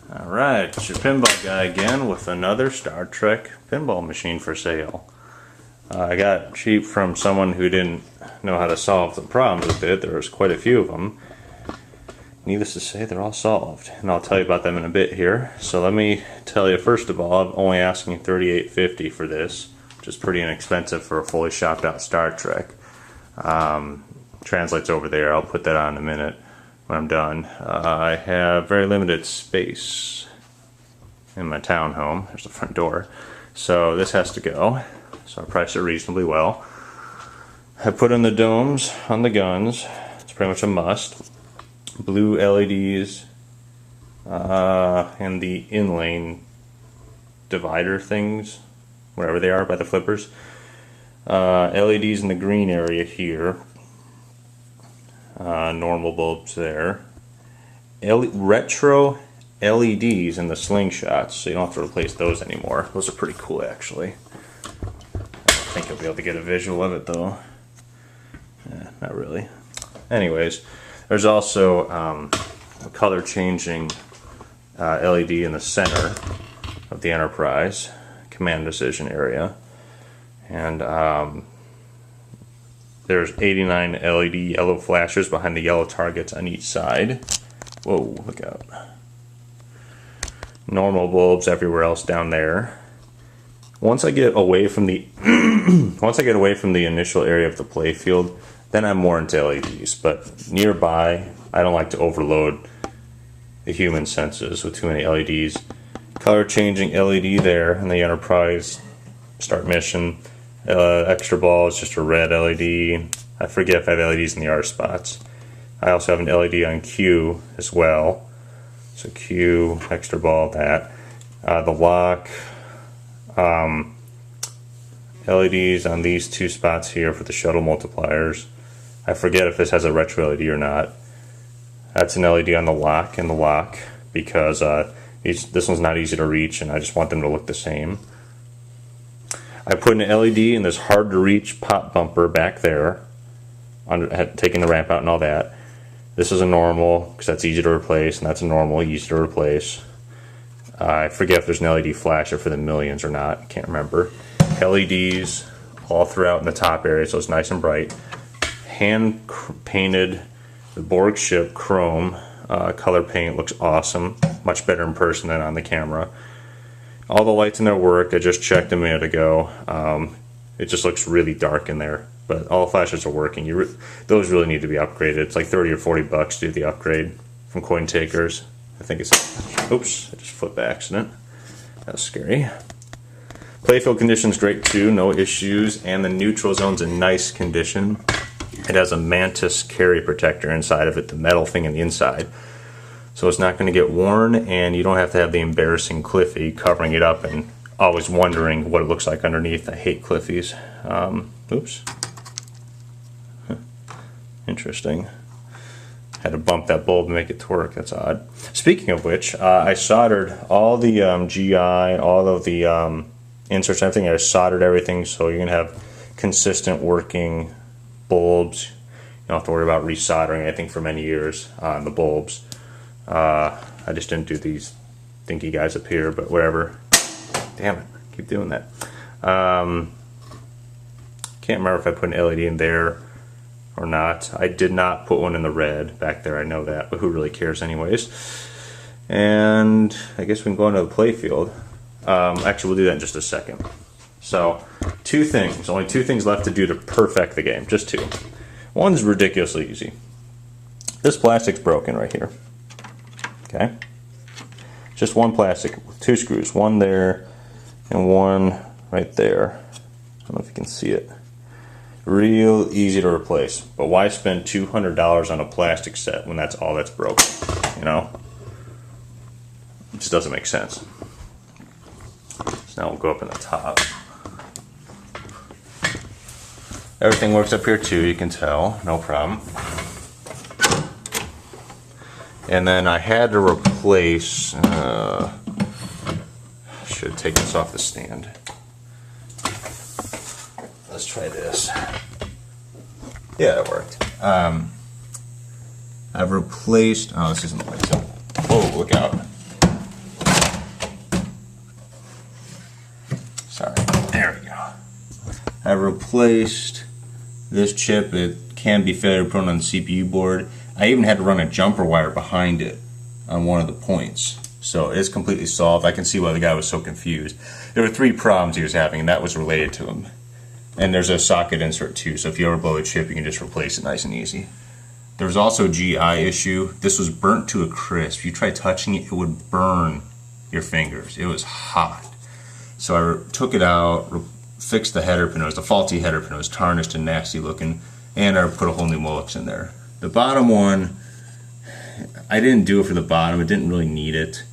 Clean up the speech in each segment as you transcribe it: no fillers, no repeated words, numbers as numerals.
Alright, it's your pinball guy again with another Star Trek pinball machine for sale. I got cheap from someone who didn't know how to solve the problems with it. There was quite a few of them. Needless to say, they're all solved, and I'll tell you about them in a bit here. So let me tell you, first of all, I'm only asking $38.50 for this, which is pretty inexpensive for a fully shopped out Star Trek. Translates over there. I'll put that on in a minute when I'm done. I have very limited space in my townhome. There's the front door. So this has to go. So I priced it reasonably well. I put in the domes on the guns. It's pretty much a must. Blue LEDs and the in-lane divider things, whatever they are by the flippers. LEDs in the green area here. Normal bulbs there. Retro LEDs in the slingshots, so you don't have to replace those anymore. Those are pretty cool, actually. I don't think you'll be able to get a visual of it, though. Not really. Anyways, there's also a color-changing LED in the center of the Enterprise command decision area. And there's 89 LED yellow flashers behind the yellow targets on each side. Whoa, look out. Normal bulbs everywhere else down there. Once I get away from the initial area of the playfield, then I'm more into LEDs. But nearby, I don't like to overload the human senses with too many LEDs. Color changing LED there in the Enterprise start mission. Extra ball is just a red LED. I forget if I have LEDs in the R spots. I also have an LED on Q as well. So Q, extra ball, that. The lock. LEDs on these two spots here for the shuttle multipliers. I forget if this has a retro LED or not. That's an LED on the lock and the lock because this one's not easy to reach and I just want them to look the same. I put an LED in this hard to reach pop bumper back there, taking the ramp out and all that. This is a normal because that's easy to replace, and that's a normal, easy to replace. I forget if there's an LED flasher for the millions or not, can't remember. LEDs all throughout in the top area so it's nice and bright. Hand painted the Borg ship chrome color paint, looks awesome, much better in person than on the camera. All the lights in there work. I just checked a minute ago. It just looks really dark in there, but all the flashes are working. Those really need to be upgraded. It's like 30 or 40 bucks to do the upgrade from Coin Takers. I think it's. Oops! I just flipped by accident. That was scary. Playfield condition's great too, no issues, and the neutral zone's in nice condition. It has a Mantis carry protector inside of it, the metal thing in the inside. So it's not going to get worn, and you don't have to have the embarrassing Cliffy covering it up and always wondering what it looks like underneath. I hate Cliffies. Oops. Interesting. Had to bump that bulb to make it work. That's odd. Speaking of which, I soldered all the GI, all of the inserts, everything. I soldered everything, so you're going to have consistent working bulbs. You don't have to worry about resoldering anything for many years on the bulbs. I just didn't do these dinky guys up here, but whatever. Damn it, keep doing that. Can't remember if I put an LED in there or not. I did not put one in the red back there, I know that, but who really cares anyways. And I guess we can go into the playfield. Actually, we'll do that in just a second. So, two things. Only two things left to do to perfect the game. Just two. One's ridiculously easy. This plastic's broken right here. Okay? Just one plastic with two screws. One there and one right there. I don't know if you can see it. Real easy to replace. But why spend $200 on a plastic set when that's all that's broken? You know? It just doesn't make sense. So now we'll go up in the top. Everything works up here too, you can tell. No problem. And then I had to replace, should take this off the stand. Let's try this. Yeah, it worked. I've replaced, oh, this isn't the light, so, whoa, look out. I replaced this chip. It can be failure prone on the CPU board. I even had to run a jumper wire behind it on one of the points. So it's completely solved. I can see why the guy was so confused. There were 3 problems he was having, and that was related to him. And there's a socket insert too, so if you ever blow a chip, you can just replace it nice and easy. There's also a GI issue. This was burnt to a crisp. You try touching it, it would burn your fingers. It was hot. So I took it out, fixed the header pin. It was the faulty header pin. It was tarnished and nasty looking, and I put a whole new Molex in there. The bottom one, I didn't do it for the bottom. It didn't really need it.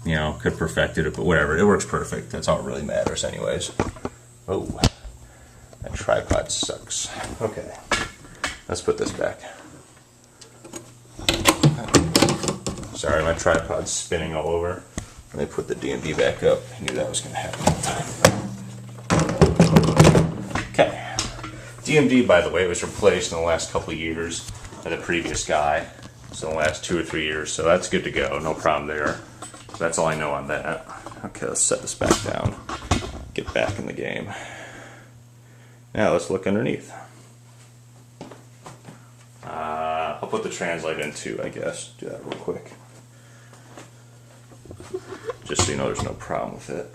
You know, could have perfected it, but whatever. It works perfect. That's all that really matters anyways. Oh, that tripod sucks. Okay, let's put this back. Sorry, my tripod's spinning all over. Let me put the DMB back up. I knew that was going to happen all the time. Okay. DMD, by the way, was replaced in the last couple of years by the previous guy. So the last 2 or 3 years. So that's good to go. No problem there. So that's all I know on that. Okay, let's set this back down. Get back in the game. Now let's look underneath. I'll put the translate in too, I guess. Do that real quick. Just so you know there's no problem with it.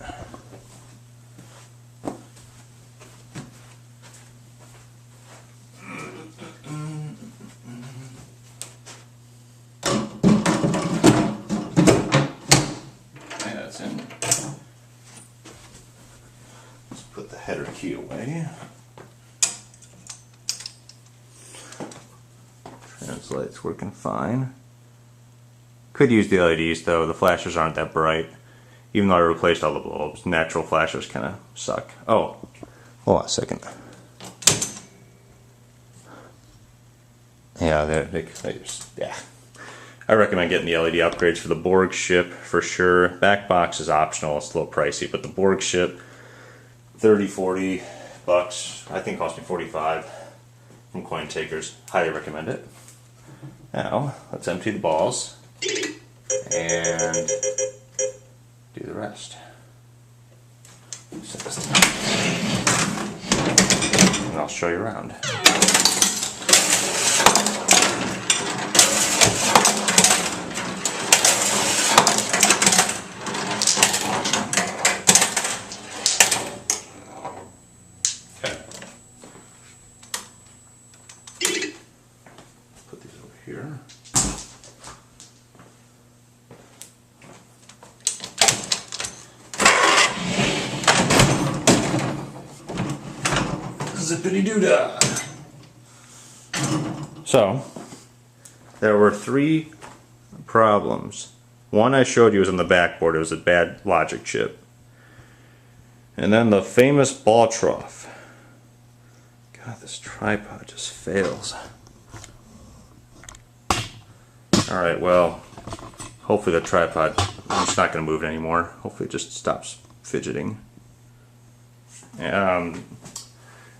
Okay, that's in. Let's put the header key away. Translate's working fine. Could use the LEDs though, the flashes aren't that bright. Even though I replaced all the bulbs, natural flashes kind of suck. Oh, hold on a second. Yeah, they just, yeah. I recommend getting the LED upgrades for the Borg ship for sure. Back box is optional, it's a little pricey, but the Borg ship, 30, 40 bucks, I think cost me 45 from Coin Takers. Highly recommend it. Now, let's empty the balls and do the rest. Set this down. And I'll show you around. Okay. Put these over here. Zippity-doo-dah. So, there were 3 problems. One I showed you was on the backboard. It was a bad logic chip. And then the famous ball trough. God, this tripod just fails. Alright, well, hopefully the tripod, it's not going to move it anymore. Hopefully it just stops fidgeting.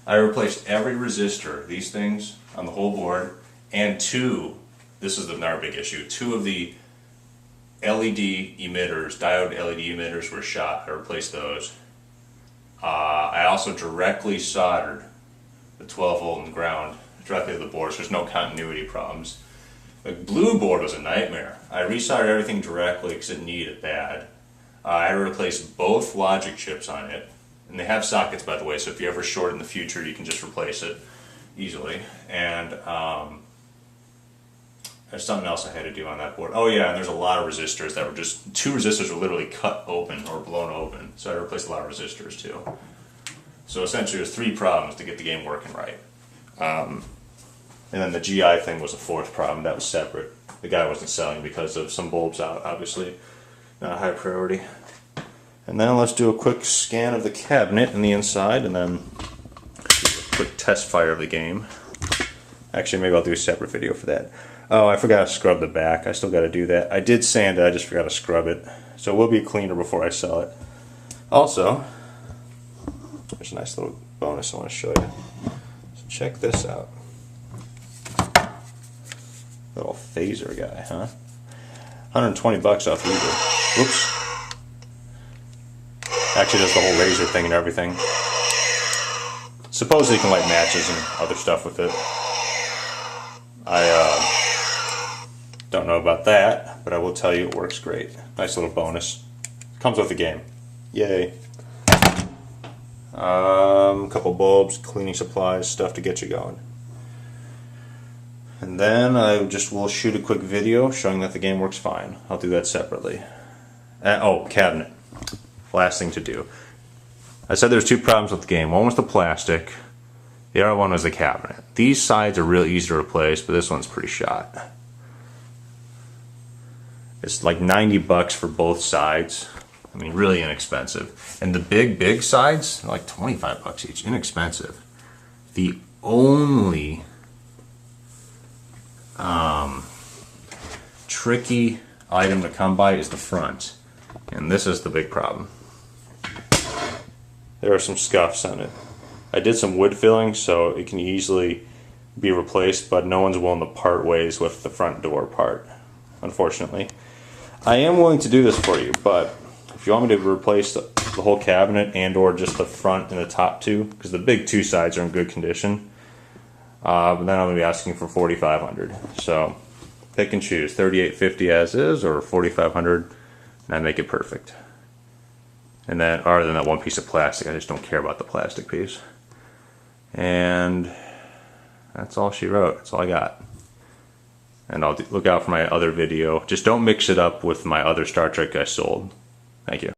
I replaced every resistor, these things, on the whole board, and 2, this is another big issue, 2 of the LED emitters, diode LED emitters were shot. I replaced those. I also directly soldered the 12 volt and ground directly to the board, so there's no continuity problems. The blue board was a nightmare. I resoldered everything directly because it needed it bad. I replaced both logic chips on it. And they have sockets, by the way, so if you ever short in the future, you can just replace it easily. And there's something else I had to do on that board. Oh yeah, and there's a lot of resistors that were just, 2 resistors were literally cut open or blown open. So I replaced a lot of resistors too. So essentially there's 3 problems to get the game working right. And then the GI thing was a 4th problem, that was separate. The guy wasn't selling because of some bulbs out, obviously. Not a high priority. And then let's do a quick scan of the cabinet and the inside, and then do a quick test fire of the game. Actually, maybe I'll do a separate video for that. Oh, I forgot to scrub the back. I still got to do that. I did sand it, I just forgot to scrub it. So it will be cleaner before I sell it. Also, there's a nice little bonus I want to show you. So check this out. Little phaser guy, huh? 120 bucks off eBay. Whoops. Actually does the whole laser thing and everything. Supposedly you can light matches and other stuff with it. I don't know about that, but I will tell you it works great. Nice little bonus. Comes with the game. Yay. Couple bulbs, cleaning supplies, stuff to get you going. And then I just will shoot a quick video showing that the game works fine. I'll do that separately. Oh, cabinet. Last thing to do. I said there's two problems with the game. One was the plastic. The other one was the cabinet. These sides are real easy to replace, but this one's pretty shot. It's like 90 bucks for both sides. I mean, really inexpensive. And the big sides are like 25 bucks each. Inexpensive. The only tricky item to come by is the front. And this is the big problem. There are some scuffs on it. I did some wood filling so it can easily be replaced, but no one's willing to part ways with the front door part, unfortunately. I am willing to do this for you, but if you want me to replace the whole cabinet and or just the front and the top two, because the big two sides are in good condition, but then I'm going to be asking for $4,500. So pick and choose, $3,850 as is or $4,500, and I make it perfect. And then, other than that one piece of plastic, I just don't care about the plastic piece. And that's all she wrote. That's all I got. And I'll look out for my other video. Just don't mix it up with my other Star Trek I sold. Thank you.